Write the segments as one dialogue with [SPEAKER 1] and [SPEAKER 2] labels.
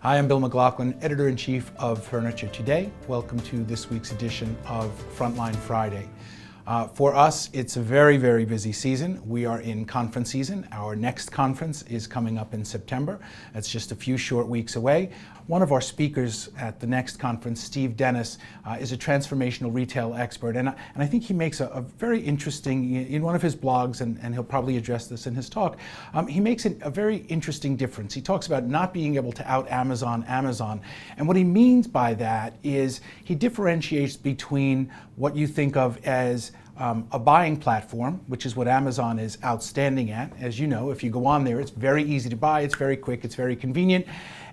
[SPEAKER 1] Hi, I'm Bill McLaughlin, Editor-in-Chief of Furniture Today. Welcome to this week's edition of Frontline Friday. For us, it's a very, very busy season. We are in conference season. Our next conference is coming up in September. That's just a few short weeks away. One of our speakers at the next conference, Steve Dennis, is a transformational retail expert. And I think he makes a very interesting, in one of his blogs, and he'll probably address this in his talk, he makes a very interesting difference. He talks about not being able to out-Amazon Amazon. And what he means by that is he differentiates between what you think of as a buying platform, which is what Amazon is outstanding at. As you know, if you go on there, it's very easy to buy, it's very quick, it's very convenient.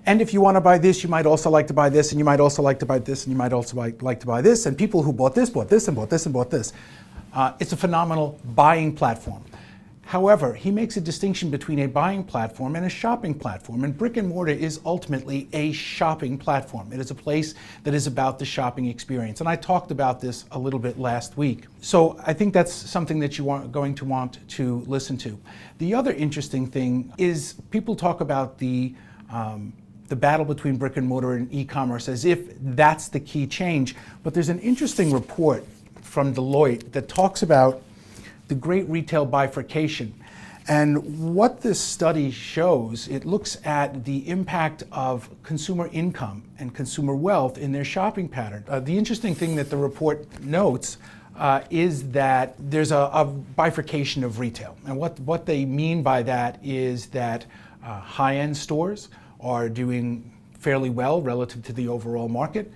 [SPEAKER 1] And if you want to buy this, you might also like to buy this, and you might also like to buy this, and you might also like to buy this. And people who bought this, and bought this, and bought this. It's a phenomenal buying platform. However, he makes a distinction between a buying platform and a shopping platform. And brick and mortar is ultimately a shopping platform. It is a place that is about the shopping experience. And I talked about this a little bit last week. So I think that's something that you are going to want to listen to. The other interesting thing is people talk about the battle between brick and mortar and e-commerce as if that's the key change. But there's an interesting report from Deloitte that talks about the great retail bifurcation. And what this study shows, it looks at the impact of consumer income and consumer wealth in their shopping pattern. The interesting thing that the report notes is that there's a bifurcation of retail. And what they mean by that is that high-end stores are doing fairly well relative to the overall market.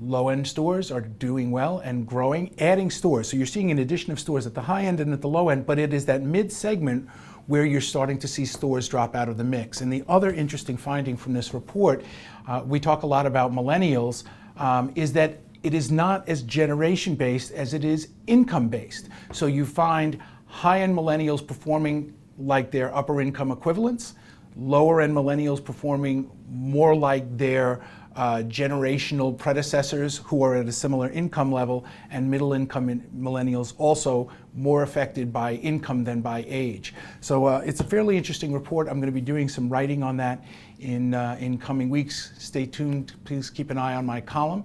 [SPEAKER 1] Low-end stores are doing well and growing, adding stores. So you're seeing an addition of stores at the high end and at the low end, but it is that mid-segment where you're starting to see stores drop out of the mix. And the other interesting finding from this report, we talk a lot about millennials, is that it is not as generation-based as it is income-based. So you find high-end millennials performing like their upper-income equivalents, lower-end millennials performing more like their generational predecessors who are at a similar income level, and middle-income millennials also more affected by income than by age. So it's a fairly interesting report. I'm going to be doing some writing on that in coming weeks. Stay tuned. Please keep an eye on my column.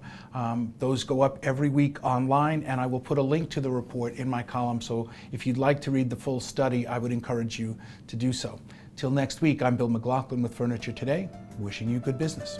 [SPEAKER 1] Those go up every week online, and I will put a link to the report in my column. So if you'd like to read the full study, I would encourage you to do so. Till next week, I'm Bill McLaughlin with Furniture Today, wishing you good business.